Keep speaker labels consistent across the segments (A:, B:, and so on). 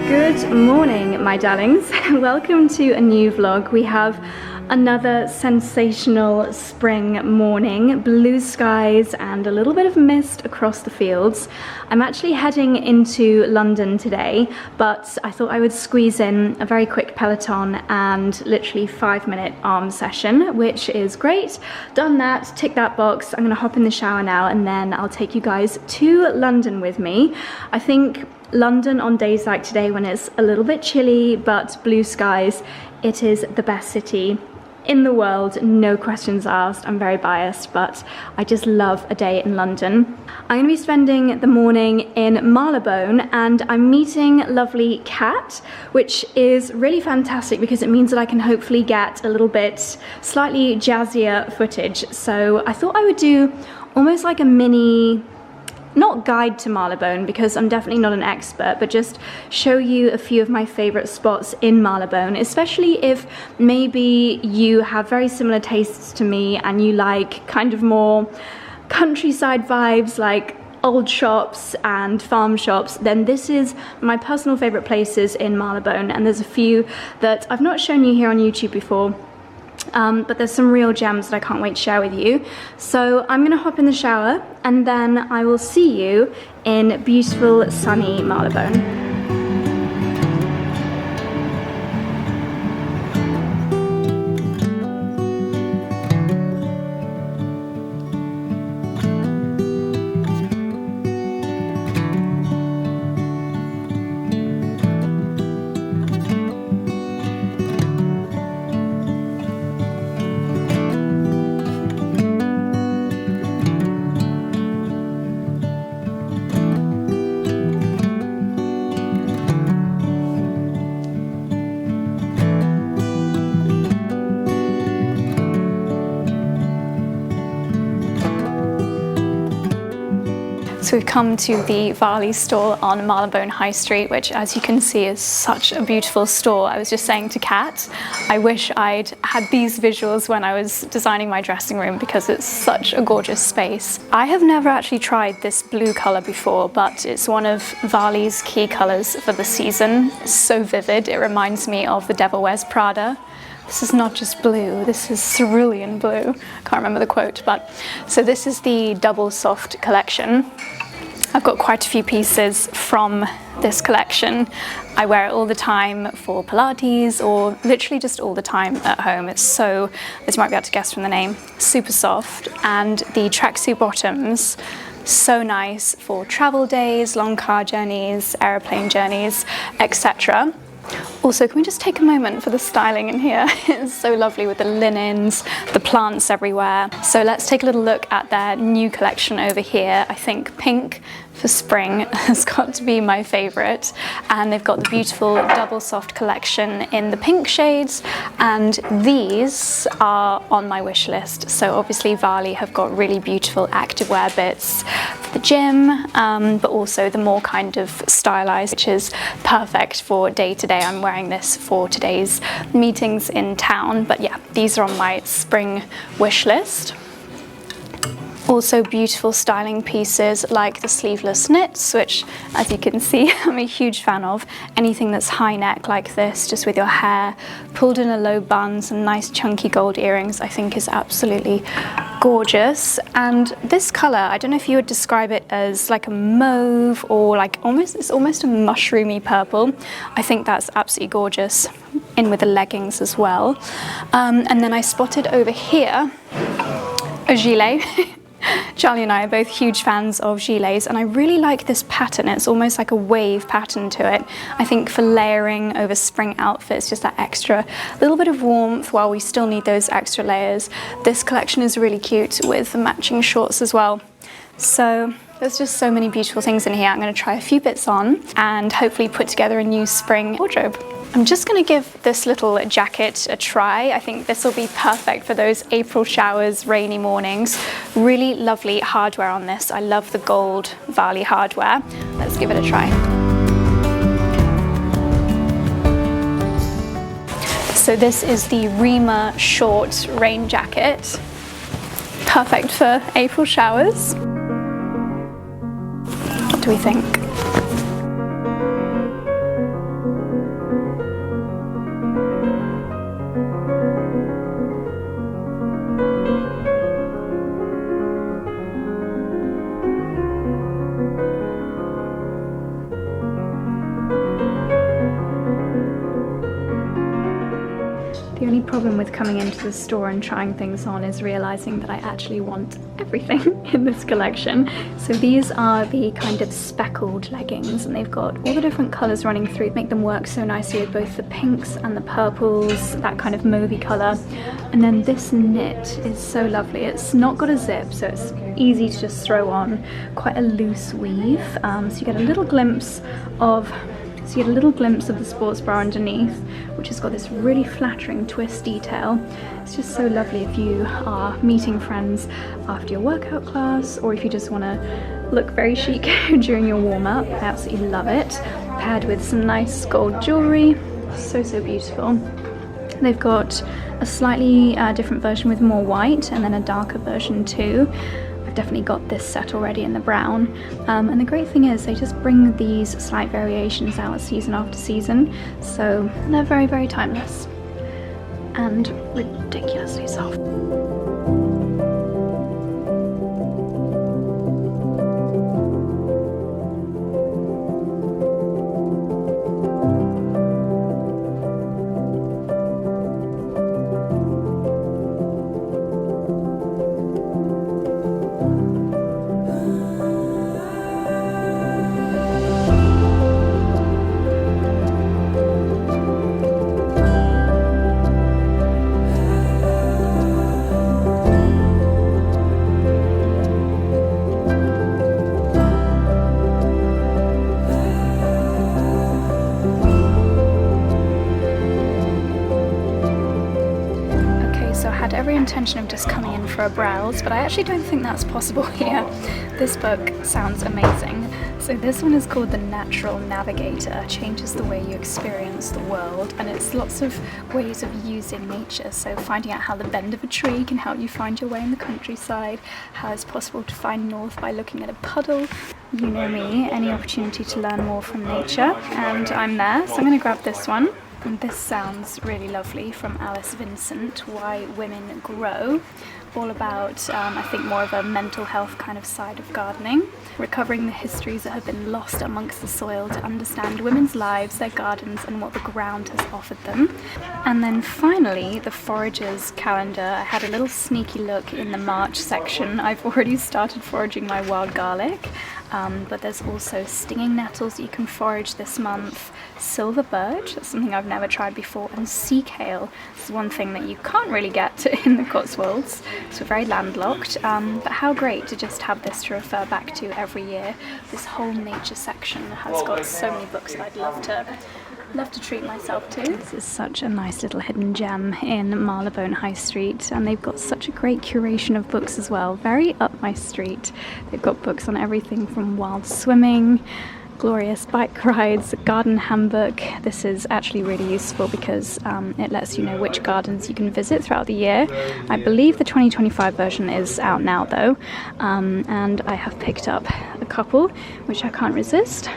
A: Good morning, my darlings. Welcome to a new vlog. We have another sensational spring morning, blue skies and a little bit of mist across the fields. I'm actually heading into London today, but I thought I would squeeze in a very quick Peloton and literally 5-minute arm session, which is great. Done that, tick that box. I'm gonna hop in the shower now and then I'll take you guys to London with me. I think London on days like today when it's a little bit chilly but blue skies, it is the best city in the world, no questions asked. I'm very biased, but I just love a day in London. I'm gonna be spending the morning in Marylebone and I'm meeting lovely Kat, which is really fantastic because it means that I can hopefully get a little bit slightly jazzier footage. So I thought I would do almost like a mini, not guide to Marylebone because I'm definitely not an expert, but just show you a few of my favorite spots in Marylebone, especially if maybe you have very similar tastes to me and you like kind of more countryside vibes like old shops and farm shops, then this is my personal favorite places in Marylebone, and there's a few that I've not shown you here on YouTube before. But there's some real gems that I can't wait to share with you. So I'm gonna hop in the shower and then I will see you in beautiful sunny Marylebone. So we've come to the Varley store on Marylebone High Street, which as you can see is such a beautiful store. I was just saying to Kat, I wish I'd had these visuals when I was designing my dressing room because it's such a gorgeous space. I have never actually tried this blue colour before, but it's one of Varley's key colours for the season. It's so vivid, it reminds me of the 𝑭𝒊𝒏𝒅 𝑴𝒆. This is not just blue, this is cerulean blue. Can't remember the quote, but so this is the double soft collection. I've got quite a few pieces from this collection. I wear it all the time for Pilates or literally just all the time at home. It's so, as you might be able to guess from the name, super soft. And the tracksuit bottoms, so nice for travel days, long car journeys, aeroplane journeys, etc. Also, can we just take a moment for the styling in here? It's so lovely with the linens, the plants everywhere. So let's take a little look at their new collection over here. I think pink for spring has got to be my favorite, and they've got the beautiful double soft collection in the pink shades, and these are on my wish list. So obviously Varley have got really beautiful activewear bits for the gym, but also the more kind of stylized, which is perfect for day to day. I'm wearing this for today's meetings in town, but yeah, these are on my spring wish list. Also beautiful styling pieces like the sleeveless knits, which as you can see I'm a huge fan of. Anything that's high neck like this, just with your hair pulled in a low bun, some nice chunky gold earrings, I think is absolutely gorgeous. And this colour, I don't know if you would describe it as like a mauve or like it's almost a mushroomy purple. I think that's absolutely gorgeous, in with the leggings as well. And then I spotted over here a gilet. Charlie and I are both huge fans of gilets, and I really like this pattern. It's almost like a wave pattern to it. I think for layering over spring outfits, just that extra little bit of warmth while we still need those extra layers. This collection is really cute with the matching shorts as well. So there's just so many beautiful things in here. I'm going to try a few bits on and hopefully put together a new spring wardrobe. I'm just going to give this little jacket a try. I think this will be perfect for those April showers, rainy mornings. Really lovely hardware on this. I love the gold Varley hardware. Let's give it a try. So this is the Rima short rain jacket. Perfect for April showers. What do we think? The only problem with coming into the store and trying things on is realizing that I actually want everything in this collection. So these are the kind of speckled leggings, and they've got all the different colors running through, make them work so nicely with both the pinks and the purples, that kind of mauvey color. And then this knit is so lovely. It's not got a zip, so it's easy to just throw on, quite a loose weave. So you get a little glimpse of the sports bra underneath, which has got this really flattering twist detail. It's just so lovely if you are meeting friends after your workout class, or if you just want to look very chic during your warm-up. I absolutely love it. Paired with some nice gold jewellery. So beautiful. They've got a slightly different version with more white, and then a darker version too. Definitely got this set already in the brown, and the great thing is they just bring these slight variations out season after season, so they're very timeless and ridiculously soft. Every intention of just coming in for a browse, but I actually don't think that's possible here. This book sounds amazing. So this one is called The Natural Navigator, changes the way you experience the world, and it's lots of ways of using nature. So finding out how the bend of a tree can help you find your way in the countryside, how it's possible to find north by looking at a puddle. You know me, any opportunity to learn more from nature, and I'm there, so I'm going to grab this one. And this sounds really lovely, from Alice Vincent, Why Women Grow. All about, I think, more of a mental health kind of side of gardening, recovering the histories that have been lost amongst the soil to understand women's lives, their gardens, and what the ground has offered them. And then finally, the Foragers calendar. I had a little sneaky look in the March section. I've already started foraging my wild garlic, but there's also stinging nettles that you can forage this month, silver birch, that's something I've never tried before, and sea kale. This is one thing that you can't really get in the Cotswolds, so we're very landlocked, but how great to just have this to refer back to every year. This whole nature section has got so many books that I'd love to treat myself to. This is such a nice little hidden gem in Marylebone High Street, and they've got such a great curation of books as well, very up my street. They've got books on everything from wild swimming, glorious bike rides, garden handbook. This is actually really useful because it lets you know which gardens you can visit throughout the year. I believe the 2025 version is out now though, and I have picked up a couple which I can't resist.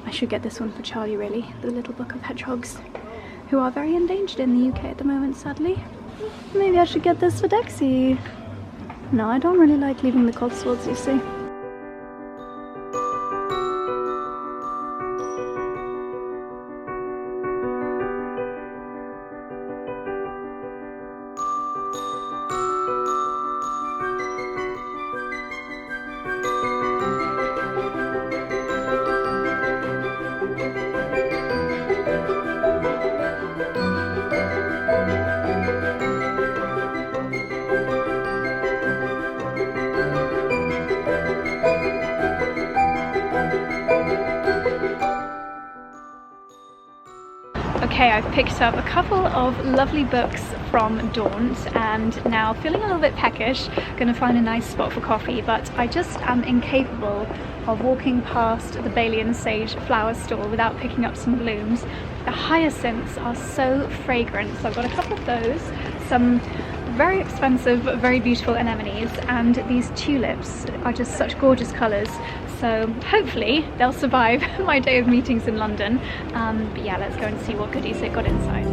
A: I should get this one for Charlie really, the Little Book of Hedgehogs, who are very endangered in the UK at the moment, sadly. Maybe I should get this for Dexy. No, I don't really like leaving the Cotswolds, you see. Okay, I've picked up a couple of lovely books from Daunt, and now feeling a little bit peckish, going to find a nice spot for coffee, but I just am incapable of walking past the 𝑭𝒂𝒕 flower stall without picking up some blooms. The hyacinths are so fragrant, so I've got a couple of those, some very expensive but very beautiful anemones, and these tulips are just such gorgeous colours. So hopefully they'll survive my day of meetings in London. But yeah, let's go and see what goodies they've got inside.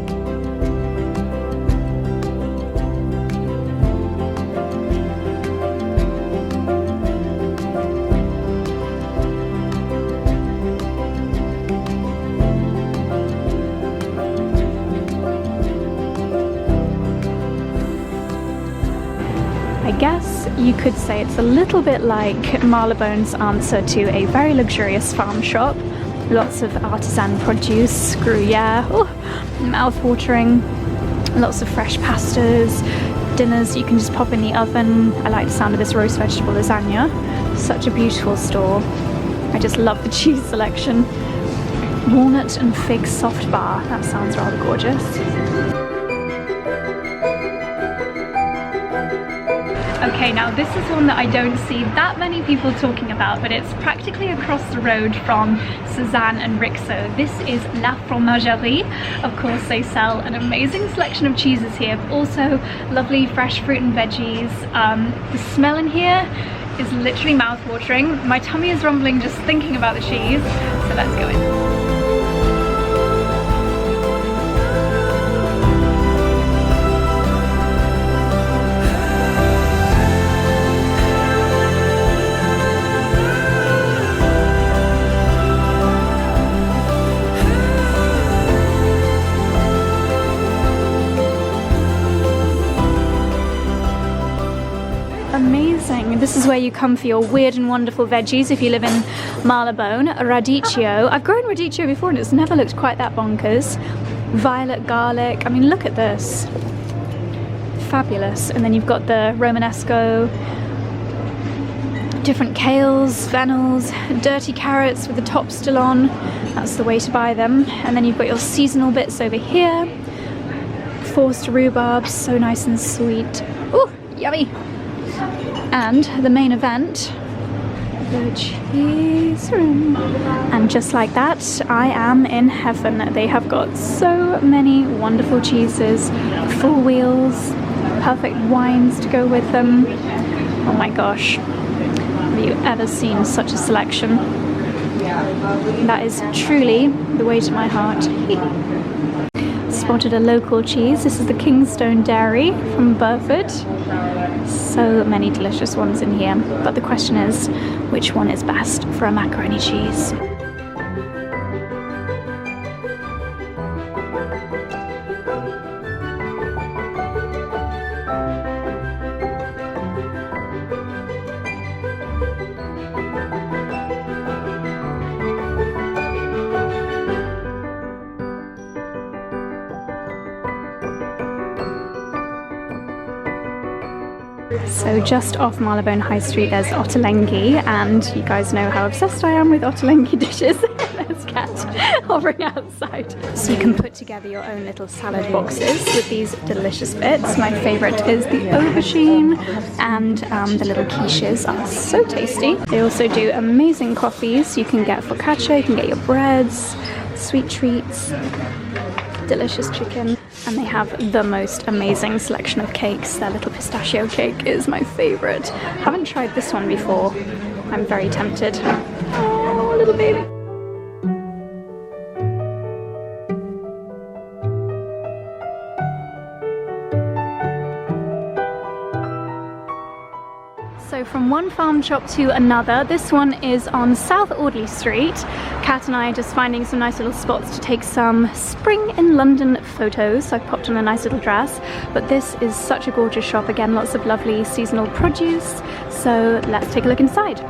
A: guess you could say it's a little bit like Marylebone's answer to a very luxurious farm shop. Lots of artisan produce, 𝑭𝒂𝒕, mouth-watering, lots of fresh pastas, dinners you can just pop in the oven. I like the sound of this roast vegetable lasagna. Such a beautiful store. I just love the cheese selection. Walnut and fig soft bar, that sounds rather gorgeous. Okay, now this is one that I don't see that many people talking about, but it's practically across the road from 𝑐𝑒 and 𝑟𝒃. This is La Fromagerie. Of course, they sell an amazing selection of cheeses here, but also lovely fresh fruit and veggies. The smell in here is literally mouth-watering. My tummy is rumbling just thinking about the cheese, so let's go in. Amazing. This is where you come for your weird and wonderful veggies if you live in Marylebone. Radicchio. I've grown radicchio before and it's never looked quite that bonkers. Violet garlic. I mean, look at this. Fabulous. And then you've got the Romanesco, different kales, fennels, dirty carrots with the top still on. That's the way to buy them. And then you've got your seasonal bits over here. Forced rhubarb, so nice and sweet. Ooh, yummy. And the main event, the cheese room. And just like that, I am in heaven. They have got so many wonderful cheeses, full wheels, perfect wines to go with them. Oh my gosh, have you ever seen such a selection? That is truly the way to my heart. Spotted a local cheese. This is the Kingstone Dairy from Burford. So many delicious ones in here, but the question is, which one is best for a macaroni cheese? So just off Marylebone High Street there's 𝑭𝒊𝒏𝒅, and you guys know how obsessed I am with 𝑭𝒊𝒏𝒅 dishes. There's cat hovering outside. So you can put together your own little salad boxes with these delicious bits. My favourite is the aubergine, and the little quiches are so tasty. They also do amazing coffees. You can get focaccia, you can get your breads, sweet treats, delicious chicken, and they have the most amazing selection of cakes. Their little pistachio cake is my favourite. Haven't tried this one before. I'm very tempted. Oh, little baby. So from one farm shop to another, this one is on South Audley Street. Kat and I are just finding some nice little spots to take some spring in London photos. I've popped on a nice little dress, but this is such a gorgeous shop. Again, lots of lovely seasonal produce. So let's take a look inside.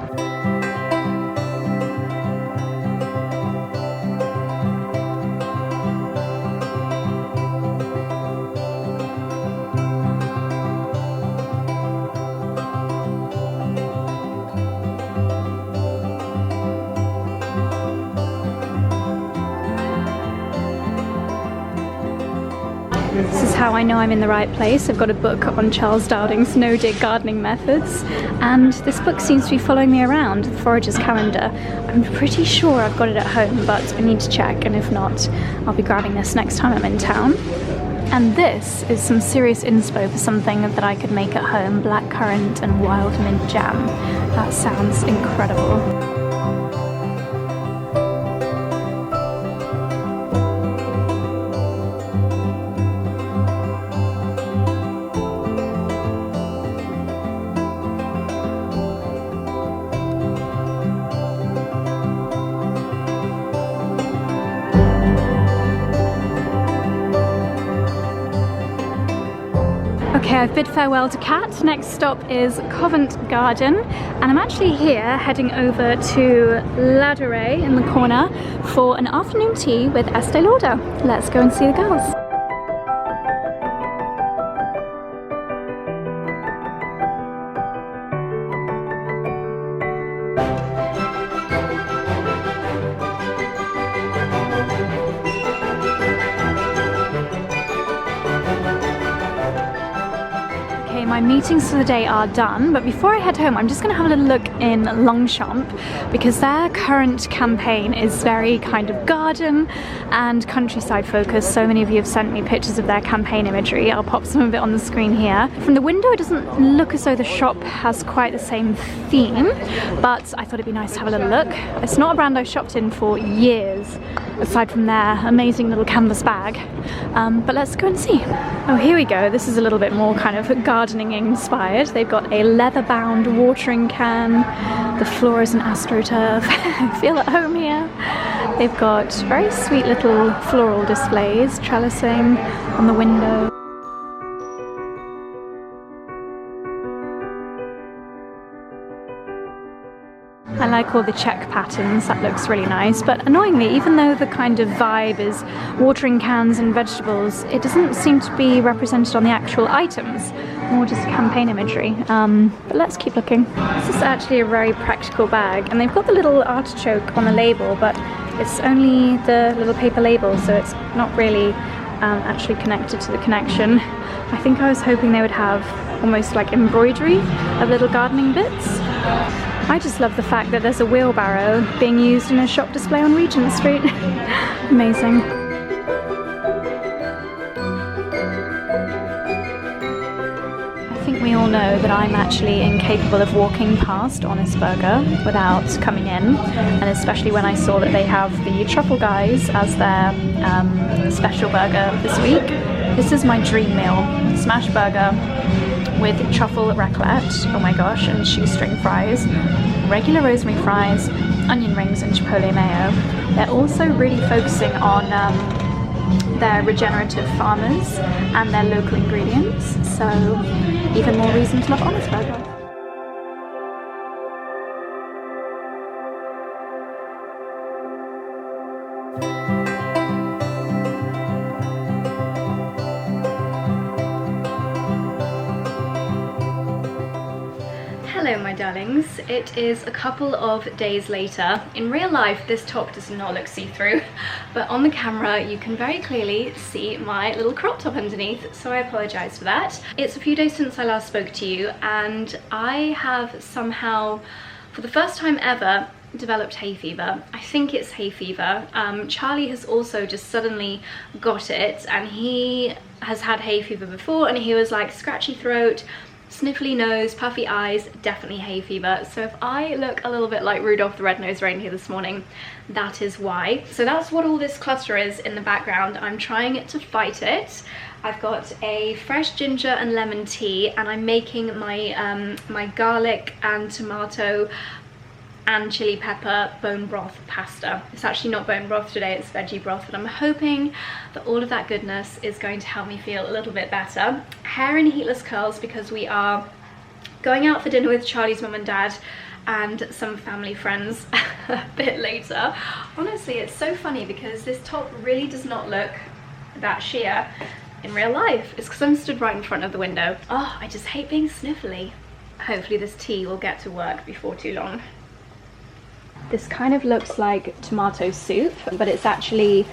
A: This is how I know I'm in the right place. I've got a book on Charles Dowding's no-dig gardening methods, and this book seems to be following me around, the Forager's Calendar. I'm pretty sure I've got it at home, but I need to check, and if not, I'll be grabbing this next time I'm in town. And this is some serious inspo for something that I could make at home: blackcurrant and wild mint jam. That sounds incredible. Okay, I've bid farewell to Cat. Next stop is Covent Garden, and I'm actually here heading over to 𝑭𝒊𝒏𝒅 in the corner for an afternoon tea with Estée Lauder. Let's go and see the girls. My meetings for the day are done, but before I head home I'm just going to have a little look in Longchamp because their current campaign is very kind of garden and countryside focused. So many of you have sent me pictures of their campaign imagery. I'll pop some of it on the screen here. From the window it doesn't look as though the shop has quite the same theme, but I thought it'd be nice to have a little look. It's not a brand I've shopped in for years, aside from their amazing little canvas bag, but let's go and see. Oh, here we go. This is a little bit more kind of gardening inspired. They've got a leather bound watering can. The floor is an astroturf. I feel at home here. They've got very sweet little floral displays, trellising on the window. I like all the check patterns, that looks really nice, but annoyingly, even though the kind of vibe is watering cans and vegetables, it doesn't seem to be represented on the actual items, more just campaign imagery. But let's keep looking. This is actually a very practical bag, and they've got the little artichoke on the label, but it's only the little paper label, so it's not really actually connected to the connection. I think I was hoping they would have almost like embroidery of little gardening bits. I just love the fact that there's a wheelbarrow being used in a shop display on Regent Street. Amazing. I think we all know that I'm actually incapable of walking past 𝑭𝒆𝒂𝒕 without coming in, and especially when I saw that they have the Truffle Guys as their special burger this week. This is my dream meal. Smash burger with truffle raclette, oh my gosh, and shoestring fries, regular rosemary fries, onion rings and chipotle mayo. They're also really focusing on their regenerative farmers and their local ingredients, so even more reason to love 𝑭𝒆𝒂𝒕. Hello my darlings, it is a couple of days later. In real life this top does not look see-through, but on the camera you can very clearly see my little crop top underneath, so I apologise for that. It's a few days since I last spoke to you, and I have somehow, for the first time ever, developed hay fever. I think it's hay fever. Charlie has also just suddenly got it, and he has had hay fever before, and he was like scratchy throat, sniffly nose, puffy eyes, definitely hay fever. So if I look a little bit like Rudolph the Red-Nosed Reindeer this morning, that is why. So that's what all this clutter is in the background. I'm trying to fight it. I've got a fresh ginger and lemon tea, and I'm making my my garlic and tomato and chili pepper bone broth pasta. It's actually not bone broth today, it's veggie broth, and I'm hoping that all of that goodness is going to help me feel a little bit better. Hair in heatless curls because we are going out for dinner with Charlie's mum and dad and some family friends a bit later. Honestly, it's so funny because this top really does not look that sheer in real life. It's because I'm stood right in front of the window. Oh, I just hate being sniffly. Hopefully this tea will get to work before too long. This kind of looks like tomato soup, but it's actually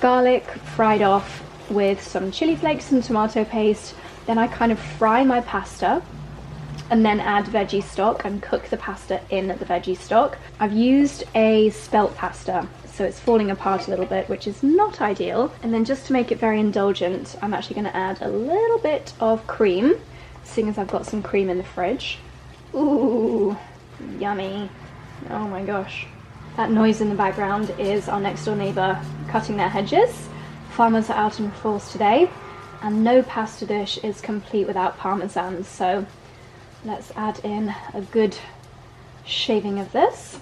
A: garlic fried off with some chili flakes and tomato paste. Then I kind of fry my pasta and then add veggie stock and cook the pasta in the veggie stock. I've used a spelt pasta, so it's falling apart a little bit, which is not ideal. And then just to make it very indulgent, I'm actually going to add a little bit of cream, seeing as I've got some cream in the fridge. Ooh, yummy. Oh my gosh. That noise in the background is our next door neighbour cutting their hedges. Farmers are out in force today, and no pasta dish is complete without parmesan, so let's add in a good shaving of this.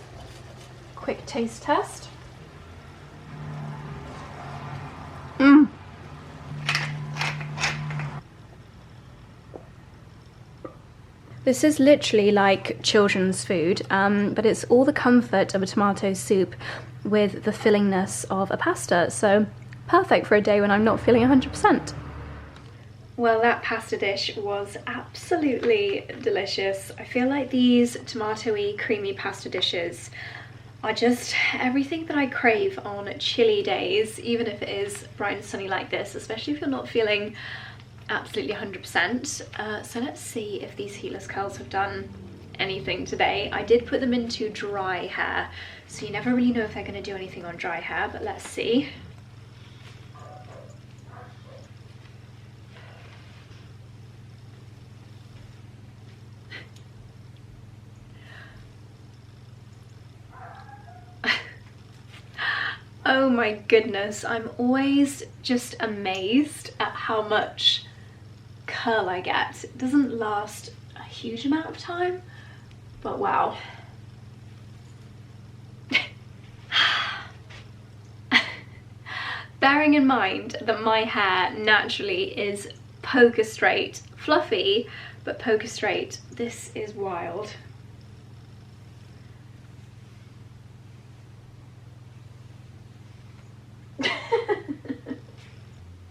A: Quick taste test. This is literally like children's food, but it's all the comfort of a tomato soup with the fillingness of a pasta, so perfect for a day when I'm not feeling 100%. Well, that pasta dish was absolutely delicious. I feel like these tomatoey, creamy pasta dishes are just everything that I crave on chilly days, even if it is bright and sunny like this, especially if you're not feeling absolutely 100%. So let's see if these heatless curls have done anything today. I did put them into dry hair, so you never really know if they're going to do anything on dry hair, but let's see. Oh my goodness, I'm always just amazed at how much curl I get. It doesn't last a huge amount of time, but wow. Bearing in mind that my hair naturally is poker straight, fluffy, but poker straight, this is wild.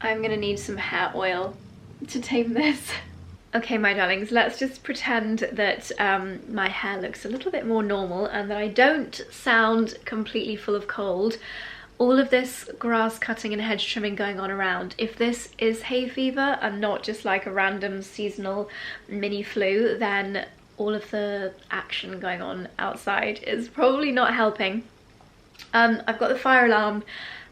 A: I'm gonna need some hair oil to tame this. Okay, my darlings, let's just pretend that my hair looks a little bit more normal and that I don't sound completely full of cold. All of this grass cutting and hedge trimming going on around, if this is hay fever and not just like a random seasonal mini flu, then all of the action going on outside is probably not helping. I've got the fire alarm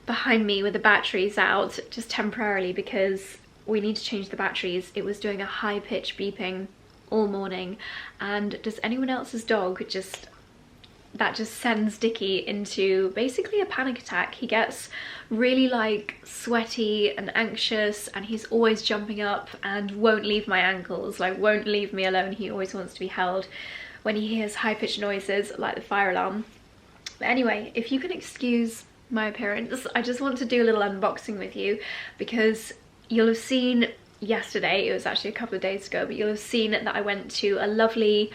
A: behind me with the batteries out just temporarily because we need to change the batteries. It was doing a high-pitched beeping all morning, and does anyone else's dog just sends Dicky into basically a panic attack. He gets really like sweaty and anxious, and he's always jumping up and won't leave my ankles, like won't leave me alone. He always wants to be held when he hears high-pitched noises like the fire alarm. But anyway, if you can excuse my appearance, I just want to do a little unboxing with you, because you'll have seen yesterday, it was actually a couple of days ago, but you'll have seen that I went to a lovely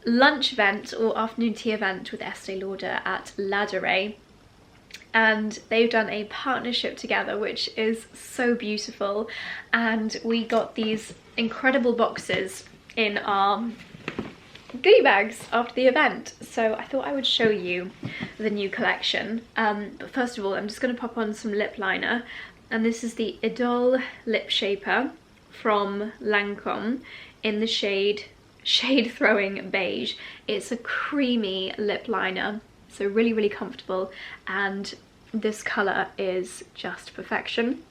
A: lunch event or afternoon tea event with Estée Lauder at 𝑭𝒊𝒏𝒅, and they've done a partnership together which is so beautiful, and we got these incredible boxes in our goodie bags after the event, so I thought I would show you the new collection. But first of all, I'm just going to pop on some lip liner, and this is the Idol Lip Shaper from Lancome in the shade Throwing Beige. It's a creamy lip liner, so really, really comfortable, and this colour is just perfection.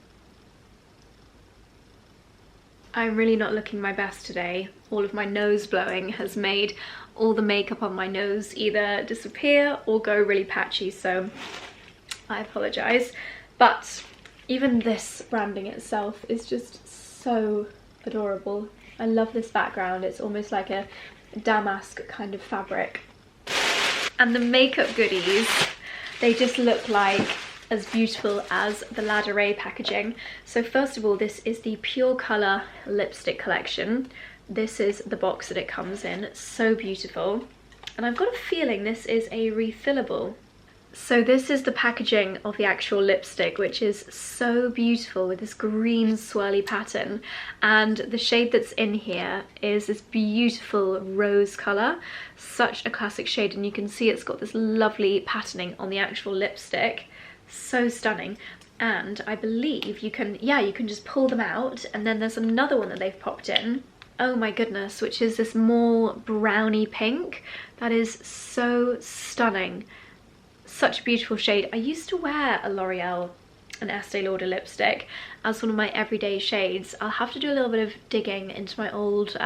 A: I'm really not looking my best today. All of my nose blowing has made all the makeup on my nose either disappear or go really patchy, so I apologise. But even this branding itself is just so adorable. I love this background. It's almost like a damask kind of fabric. And the makeup goodies, they just look like as beautiful as the 𝑭𝒊𝒏𝒅 packaging. So first of all, this is the Pure Colour lipstick collection. This is the box that it comes in. It's so beautiful. And I've got a feeling this is a refillable. So this is the packaging of the actual lipstick, which is so beautiful with this green swirly pattern. And the shade that's in here is this beautiful rose colour. Such a classic shade, and you can see it's got this lovely patterning on the actual lipstick. So stunning. And I believe you can, yeah, you can just pull them out, and then there's another one that they've popped in, oh my goodness, which is this more browny pink. That is so stunning. Such a beautiful shade. I used to wear a L'Oreal and Estée Lauder lipstick as one of my everyday shades. I'll have to do a little bit of digging into my old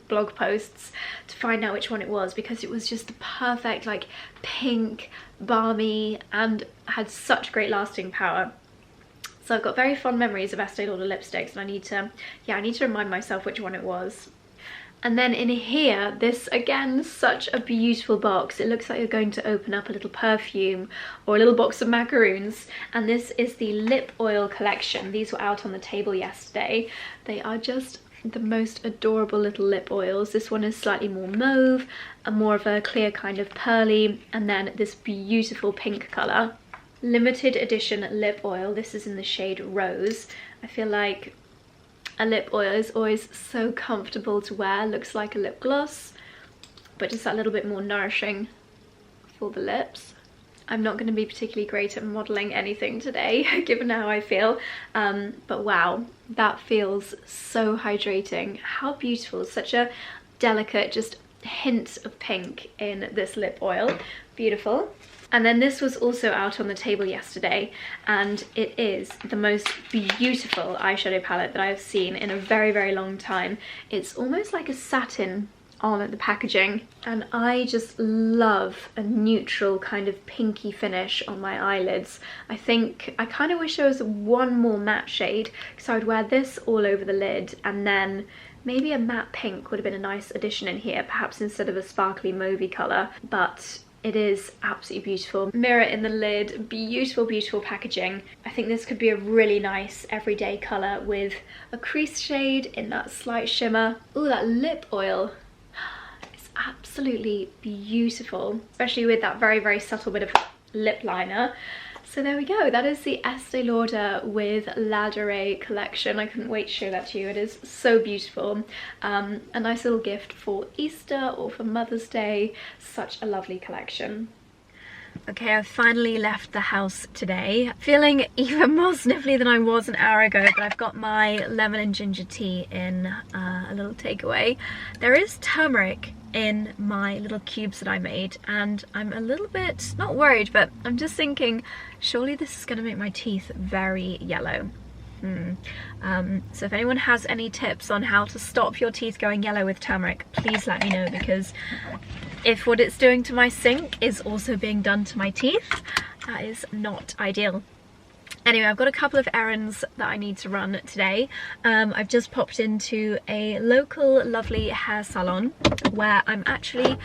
A: blog posts to find out which one it was, because it was just the perfect like pink, balmy, and had such great lasting power. So I've got very fond memories of Estée Lauder lipsticks, and I need to remind myself which one it was. And then in here, this again, such a beautiful box. It looks like you're going to open up a little perfume or a little box of macaroons. And this is the lip oil collection. These were out on the table yesterday. They are just the most adorable little lip oils. This one is slightly more mauve and more of a clear kind of pearly, and then this beautiful pink colour. Limited edition lip oil. This is in the shade Rose. I feel like a lip oil is always so comfortable to wear. Looks like a lip gloss, but just that little bit more nourishing for the lips. I'm not going to be particularly great at modelling anything today, given how I feel, but wow, that feels so hydrating. How beautiful. Such a delicate just hint of pink in this lip oil. Beautiful. And then this was also out on the table yesterday, and it is the most beautiful eyeshadow palette that I've seen in a very, very long time. It's almost like a satin on the packaging, and I just love a neutral kind of pinky finish on my eyelids. I think I kind of wish there was one more matte shade, because I would wear this all over the lid, and then maybe a matte pink would have been a nice addition in here, perhaps instead of a sparkly mauvey colour. But it is absolutely beautiful. Mirror in the lid, beautiful, beautiful packaging. I think this could be a really nice everyday colour with a crease shade in that slight shimmer. Ooh, that lip oil. It's absolutely beautiful, especially with that very, very subtle bit of lip liner. So there we go, that is the Estee Lauder with La Durée collection. I couldn't wait to show that to you. It is so beautiful. A nice little gift for Easter or for Mother's Day. Such a lovely collection. Okay, I've finally left the house today. Feeling even more sniffly than I was an hour ago, but I've got my lemon and ginger tea in a little takeaway. There is turmeric in my little cubes that I made, and I'm a little bit, not worried, but I'm just thinking, surely this is going to make my teeth very yellow. So if anyone has any tips on how to stop your teeth going yellow with turmeric, please let me know, because if what it's doing to my sink is also being done to my teeth, that is not ideal. Anyway, I've got a couple of errands that I need to run today. I've just popped into a local lovely hair salon where I'm actually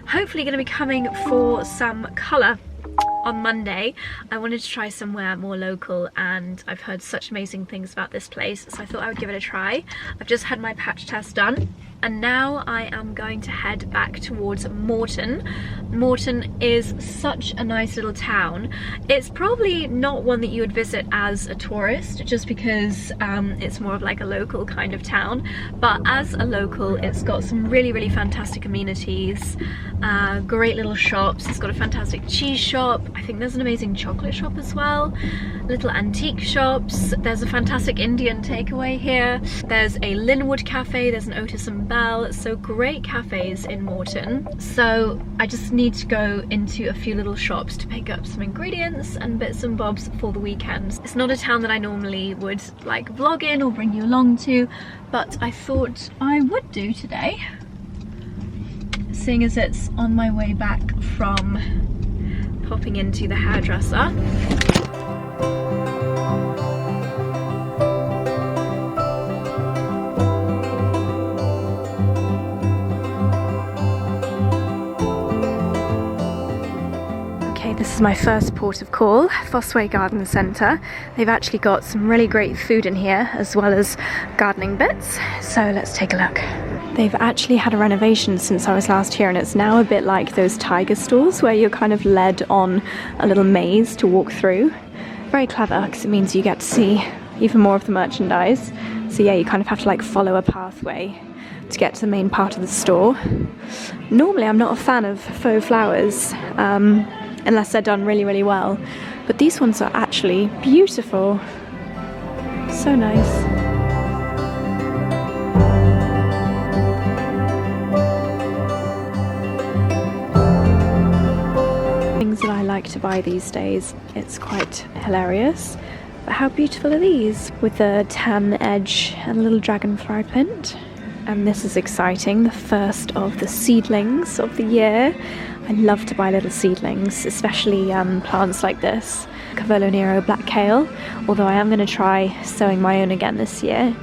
A: hopefully going to be coming for some colour on Monday. I wanted to try somewhere more local, and I've heard such amazing things about this place, so I thought I would give it a try. I've just had my patch test done, and now I am going to head back towards Moreton. Moreton is such a nice little town. It's probably not one that you would visit as a tourist, just because it's more of like a local kind of town, but as a local it's got some really, really fantastic amenities, great little shops. It's got a fantastic cheese shop. I think there's an amazing chocolate shop as well, little antique shops. There's a fantastic Indian takeaway here. There's a Linwood cafe, there's an Otis and Bell, so great cafes in Moreton. So I just need to go into a few little shops to pick up some ingredients and bits and bobs for the weekends. It's not a town that I normally would like vlog in or bring you along to, but I thought I would do today, seeing as it's on my way back from popping into the hairdresser. This is my first port of call, 𝑭𝒊𝒏𝒅 Garden Centre. They've actually got some really great food in here, as well as gardening bits, so let's take a look. They've actually had a renovation since I was last here, and it's now a bit like those tiger stores where you're kind of led on a little maze to walk through. Very clever, because it means you get to see even more of the merchandise. So yeah, you kind of have to like follow a pathway to get to the main part of the store. Normally I'm not a fan of faux flowers, unless they're done really, really well. But these ones are actually beautiful. So nice. Things that I like to buy these days, it's quite hilarious. But how beautiful are these? With a tan edge and a little dragonfly print. And this is exciting, the first of the seedlings of the year. I love to buy little seedlings, especially plants like this, 𝑭𝒊𝒏𝒅 black kale, although I am going to try sowing my own again this year.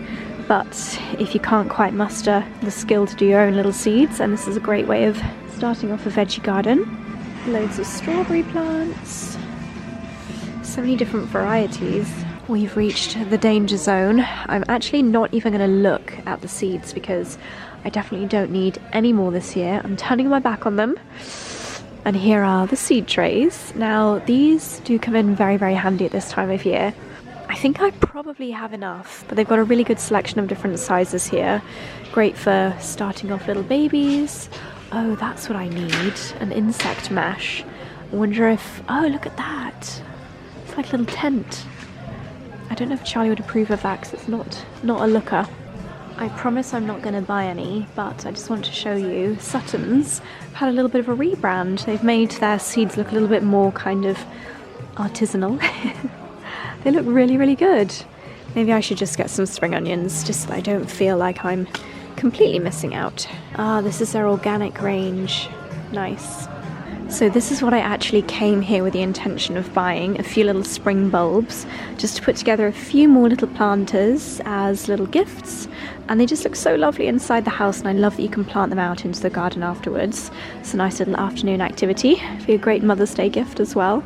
A: But if you can't quite muster the skill to do your own little seeds, and this is a great way of starting off a veggie garden. Loads of strawberry plants, so many different varieties.
B: We've reached the danger zone. I'm actually not even going to look at the seeds because I definitely don't need any more this year. I'm turning my back on them. And here are the seed trays. Now, these do come in very, very handy at this time of year. I think I probably have enough, but they've got a really good selection of different sizes here. Great for starting off little babies. Oh, that's what I need, an insect mesh. I wonder if, oh, look at that. It's like a little tent. I don't know if Charlie would approve of that because it's not a looker. I promise I'm not going to buy any, but I just want to show you Sutton's had a little bit of a rebrand. They've made their seeds look a little bit more kind of artisanal. They look really, really good. Maybe I should just get some spring onions just so I don't feel like I'm completely missing out. Ah, this is their organic range. Nice. So this is what I actually came here with the intention of buying, a few little spring bulbs, just to put together a few more little planters as little gifts. And they just look so lovely inside the house, and I love that you can plant them out into the garden afterwards. It's a nice little afternoon activity. Be a great Mother's Day gift as well.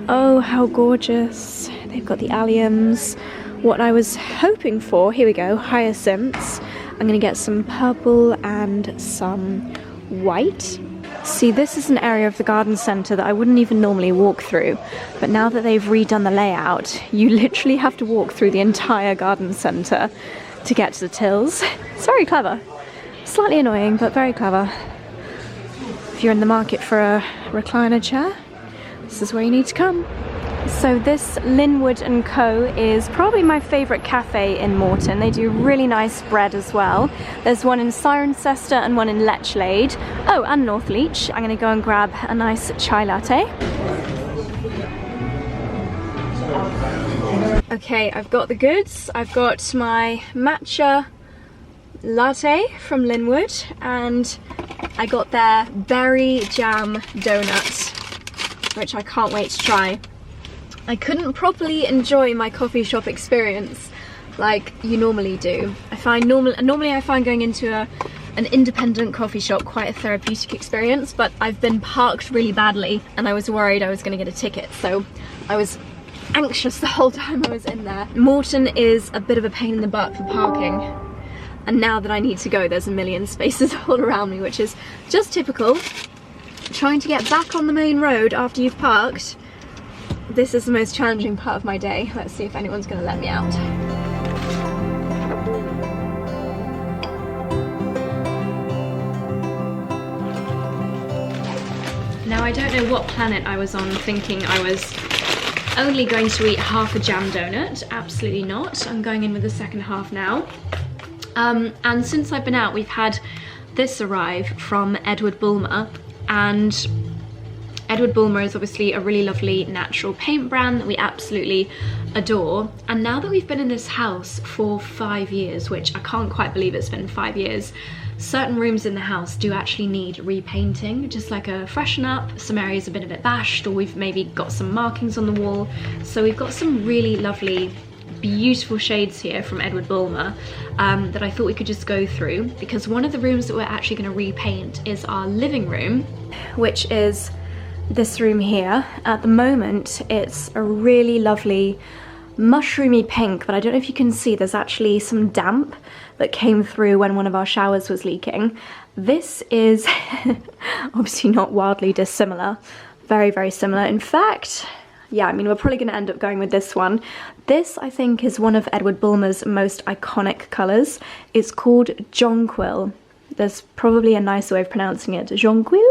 B: Oh, how gorgeous. They've got the alliums. What I was hoping for, here we go, hyacinths. I'm going to get some purple and some white. See, this is an area of the garden centre that I wouldn't even normally walk through, but now that they've redone the layout, you literally have to walk through the entire garden centre to get to the tills. It's very clever. Slightly annoying, but very clever. If you're in the market for a recliner chair, this is where you need to come. So this Linwood & Co is probably my favourite cafe in Moreton. They do really nice bread as well. There's one in Cirencester and one in Lechlade. Oh, and Northleach. I'm going to go and grab a nice chai latte. Okay, I've got the goods. I've got my matcha latte from Linwood, and I got their berry jam donut, which I can't wait to try. I couldn't properly enjoy my coffee shop experience like you normally do. I find normally I find going into an independent coffee shop quite a therapeutic experience, but I've been parked really badly and I was worried I was going to get a ticket, so I was anxious the whole time I was in there. Moreton is a bit of a pain in the butt for parking, and now that I need to go, there's a million spaces all around me, which is just typical. Trying to get back on the main road after you've parked. This is the most challenging part of my day. Let's see if anyone's going to let me out. Now, I don't know what planet I was on thinking I was only going to eat half a jam donut. Absolutely not. I'm going in with the second half now. And since I've been out, we've had this arrive from 𝑭𝒊𝒏𝒅, and 𝑭𝒊𝒏𝒅 is obviously a really lovely natural paint brand that we absolutely adore. And now that we've been in this house for 5 years, which I can't quite believe it's been 5 years, certain rooms in the house do actually need repainting, just like a freshen up. Some areas have been a bit bashed, or we've maybe got some markings on the wall. So we've got some really lovely, beautiful shades here from 𝑭𝒊𝒏𝒅 that I thought we could just go through, because one of the rooms that we're actually going to repaint is our living room, which is this room here. At the moment it's a really lovely mushroomy pink, but I don't know if you can see, there's actually some damp that came through when one of our showers was leaking. This is obviously not wildly dissimilar, very, very similar. In fact, yeah, I mean, we're probably going to end up going with this one. This, I think, is one of 𝑭𝒊𝒏𝒅's most iconic colours. It's called jonquil. There's probably a nicer way of pronouncing it. Jonquil?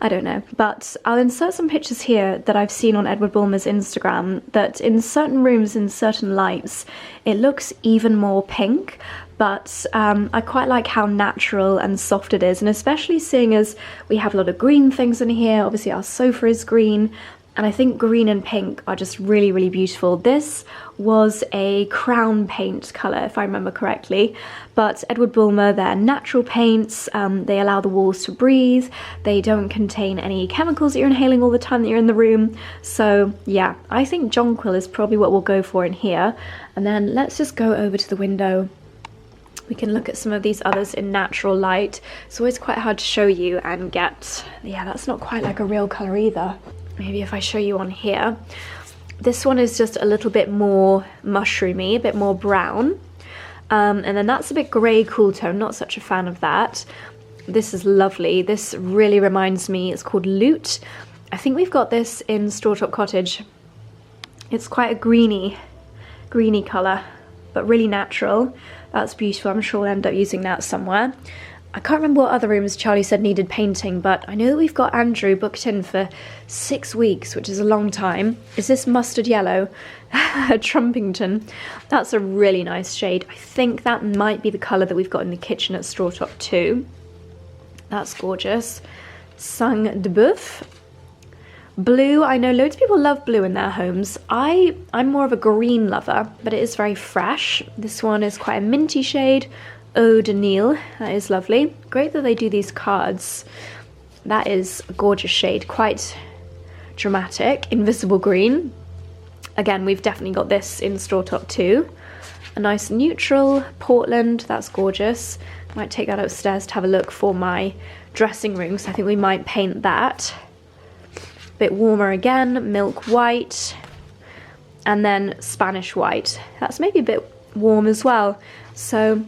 B: I don't know. But I'll insert some pictures here that I've seen on 𝑭𝒊𝒏𝒅's Instagram, that in certain rooms, in certain lights, it looks even more pink. But I quite like how natural and soft it is. And especially seeing as we have a lot of green things in here. Obviously our sofa is green. And I think green and pink are just really, really beautiful. This was a crown paint colour, if I remember correctly. But 𝑭𝒊𝒏𝒅, they're natural paints. They allow the walls to breathe. They don't contain any chemicals that you're inhaling all the time that you're in the room. So yeah, I think jonquil is probably what we'll go for in here. And then let's just go over to the window. We can look at some of these others in natural light. It's always quite hard to show you and get, yeah, that's not quite like a real colour either. Maybe if I show you on here. This one is just a little bit more mushroomy, a bit more brown. And then that's a bit grey cool tone, not such a fan of that. This is lovely. This really reminds me, it's called 𝑭𝒌. I think we've got this in Strawtop Cottage. It's quite a greeny colour, but really natural. That's beautiful. I'm sure we'll end up using that somewhere. I can't remember what other rooms Charlie said needed painting, but I know that we've got Andrew booked in for 6 weeks, which is a long time. Is this mustard yellow? Trumpington. That's a really nice shade. I think that might be the colour that we've got in the kitchen at Strawtop too. That's gorgeous. 𝑭𝒊𝒏𝒅. Blue, I know loads of people love blue in their homes. I'm more of a green lover, but it is very fresh. This one is quite a minty shade. 𝑭𝒊𝒏𝒅, that is lovely. Great that they do these cards. That is a gorgeous shade, quite dramatic. Invisible green. Again, we've definitely got this in Strawtop too. A nice neutral Portland, that's gorgeous. Might take that upstairs to have a look for my dressing room, so I think we might paint that. Bit warmer again, milk white, and then Spanish white. That's maybe a bit warm as well. So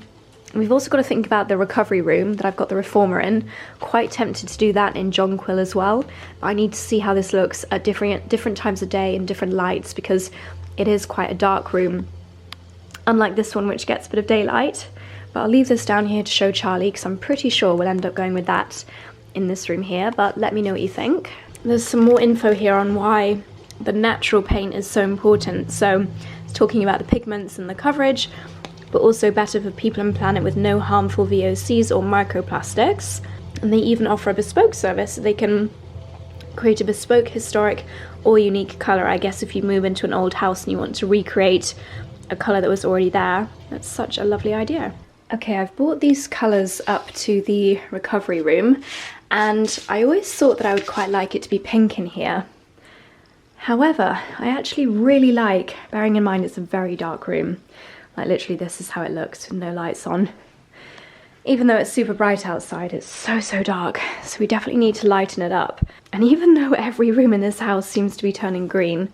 B: we've also got to think about the recovery room that I've got the reformer in. Quite tempted to do that in jonquil as well. I need to see how this looks at different times of day and different lights, because it is quite a dark room, unlike this one which gets a bit of daylight. But I'll leave this down here to show Charlie, because I'm pretty sure we'll end up going with that in this room here, but let me know what you think. There's some more info here on why the natural paint is so important. So it's talking about the pigments and the coverage, but also better for people and planet with no harmful VOCs or microplastics. And they even offer a bespoke service, so they can create a bespoke, historic, or unique colour. I guess if you move into an old house and you want to recreate a colour that was already there, that's such a lovely idea. Okay, I've brought these colours up to the recovery room, and I always thought that I would quite like it to be pink in here. However, I actually really like, bearing in mind it's a very dark room, like literally this is how it looks with no lights on. Even though it's super bright outside, it's so dark, so we definitely need to lighten it up. And even though every room in this house seems to be turning green,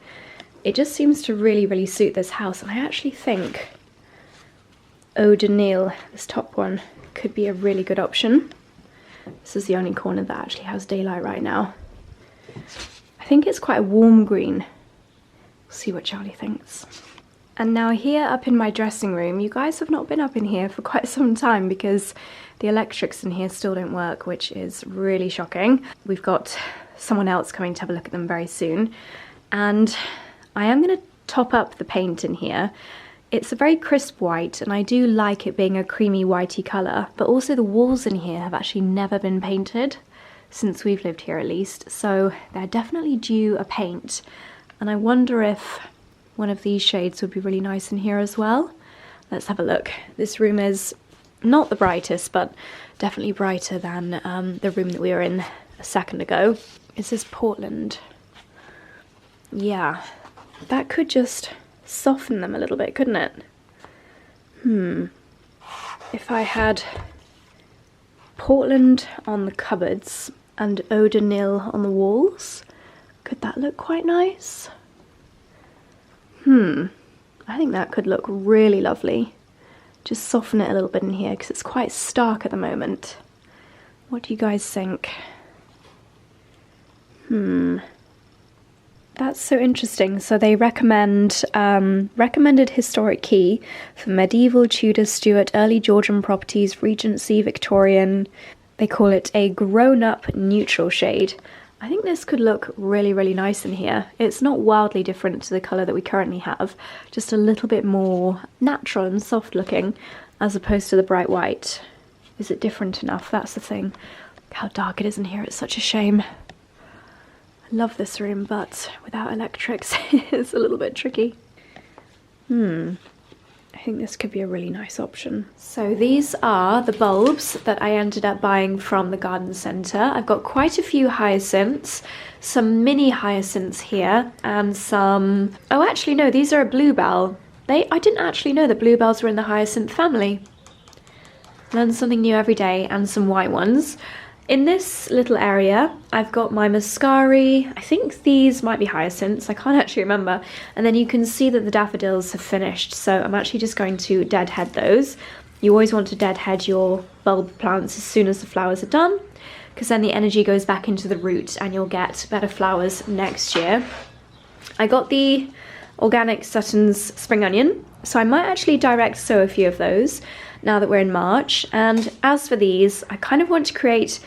B: it just seems to really suit this house, and I actually think 𝑭𝒊𝒏𝒅, this top one, could be a really good option. This is the only corner that actually has daylight right now. I think it's quite a warm green. We'll see what Charlie thinks. And now here up in my dressing room, you guys have not been up in here for quite some time because the electrics in here still don't work, which is really shocking. We've got someone else coming to have a look at them very soon. And I am going to top up the paint in here. It's a very crisp white, and I do like it being a creamy whitey colour, but also the walls in here have actually never been painted, since we've lived here at least, so they're definitely due a paint. And I wonder if one of these shades would be really nice in here as well. Let's have a look. This room is not the brightest, but definitely brighter than the room that we were in a second ago. Is this Portland? Yeah, that could just soften them a little bit, couldn't it? If I had Portland on the cupboards and 𝑭𝒊𝒏𝒅 on the walls, could that look quite nice? I think that could look really lovely. Just soften it a little bit in here because it's quite stark at the moment. What do you guys think? That's so interesting. So they recommend recommended historic key for medieval, Tudor, Stuart, early Georgian properties, Regency, Victorian. They call it a grown-up neutral shade. I think this could look really nice in here. It's not wildly different to the colour that we currently have, just a little bit more natural and soft looking as opposed to the bright white. Is it different enough? That's the thing. Look how dark it is in here. It's such a shame. I love this room, but without electrics it's a little bit tricky. I think this could be a really nice option. So these are the bulbs that I ended up buying from the garden centre. I've got quite a few hyacinths, some mini hyacinths here, and some... Oh, actually no, these are a bluebell. I didn't actually know that bluebells were in the hyacinth family. Learn something new every day, and some white ones. In this little area, I've got my Mascari. I think these might be hyacinths, I can't actually remember. And then you can see that the daffodils have finished, so I'm actually just going to deadhead those. You always want to deadhead your bulb plants as soon as the flowers are done, because then the energy goes back into the root and you'll get better flowers next year. I got the organic Sutton's spring onion, so I might actually direct sow a few of those now that we're in March. And as for these, I kind of want to create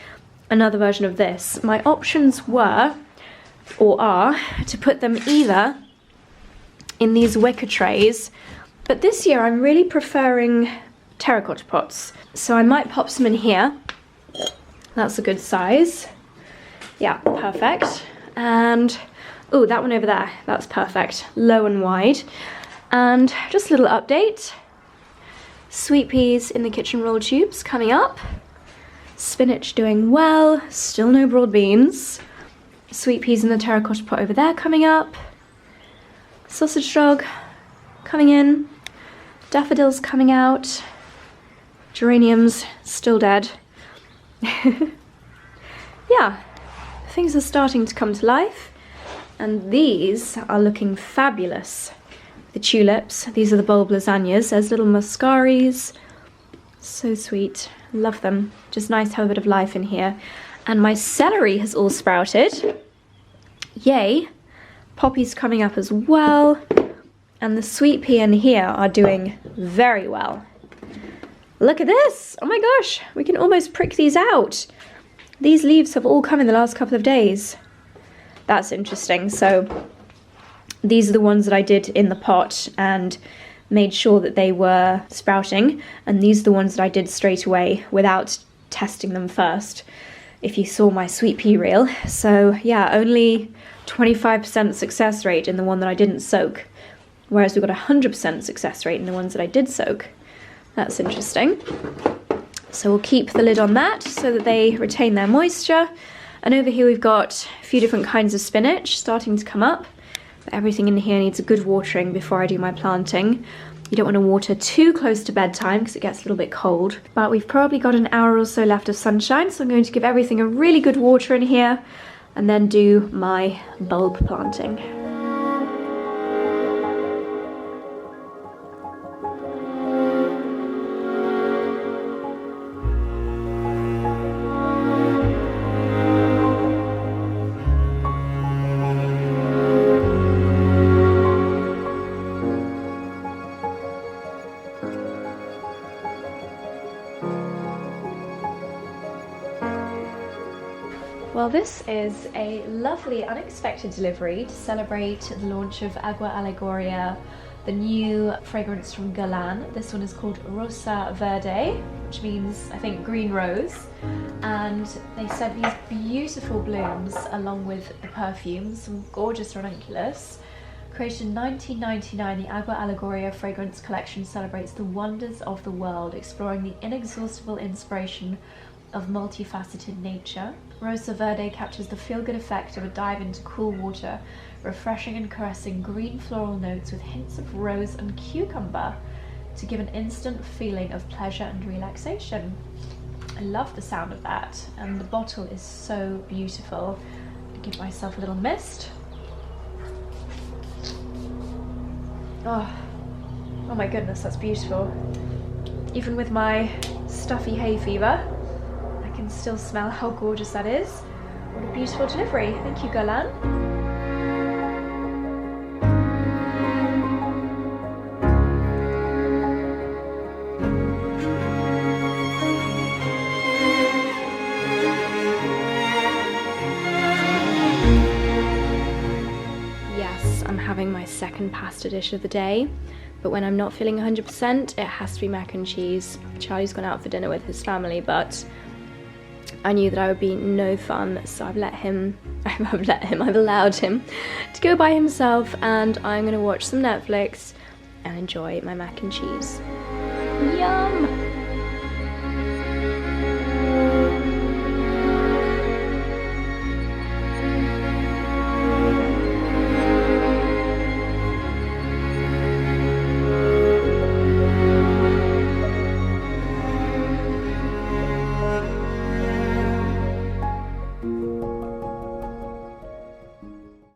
B: another version of this. My options were, or are, to put them either in these wicker trays, but this year I'm really preferring terracotta pots. So I might pop some in here. That's a good size. Yeah, perfect. And, oh, that one over there, that's perfect. Low and wide. And just a little update. Sweet peas in the kitchen roll tubes coming up. Spinach doing well, still no broad beans. Sweet peas in the terracotta pot over there coming up. Sausage dog coming in. Daffodils coming out. Geraniums still dead. Yeah, things are starting to come to life. And these are looking fabulous. The tulips, these are the bulb lasagnas. There's little Mascaris. So sweet, love them. Just nice to have a bit of life in here. And my celery has all sprouted. Yay. Poppies coming up as well. And the sweet pea in here are doing very well. Look at this! Oh my gosh, we can almost prick these out. These leaves have all come in the last couple of days. That's interesting. So these are the ones that I did in the pot and made sure that they were sprouting, and these are the ones that I did straight away without testing them first, if you saw my sweet pea reel. So yeah, only 25% success rate in the one that I didn't soak, whereas we've got 100% success rate in the ones that I did soak. That's interesting. So we'll keep the lid on that so that they retain their moisture. And over here we've got a few different kinds of spinach starting to come up. But everything in here needs a good watering before I do my planting. You don't want to water too close to bedtime because it gets a little bit cold. But we've probably got an hour or so left of sunshine, so I'm going to give everything a really good water in here and then do my bulb planting. Well, this is a lovely unexpected delivery to celebrate the launch of 𝑭𝒂𝒕 𝑎legoria, the new fragrance from Guerlain. This one is called Rosa Verde, which means, I think, green rose. And they sent these beautiful blooms along with the perfume, some gorgeous ranunculus. Created in 1999, the 𝑭𝒂𝒕 𝑎legoria fragrance collection celebrates the wonders of the world, exploring the inexhaustible inspiration of multifaceted nature. Rosa Verde captures the feel-good effect of a dive into cool water, refreshing and caressing green floral notes with hints of rose and cucumber to give an instant feeling of pleasure and relaxation. I love the sound of that, and the bottle is so beautiful. I'll give myself a little mist. Oh my goodness, that's beautiful. Even with my stuffy hay fever, I can still smell how gorgeous that is. What a beautiful delivery. Thank you, Guerlain. Yes, I'm having my second pasta dish of the day, but when I'm not feeling 100%, it has to be mac and cheese. Charlie's gone out for dinner with his family, but I knew that I would be no fun, so I've allowed him to go by himself, and I'm gonna watch some Netflix and enjoy my mac and cheese. Yum!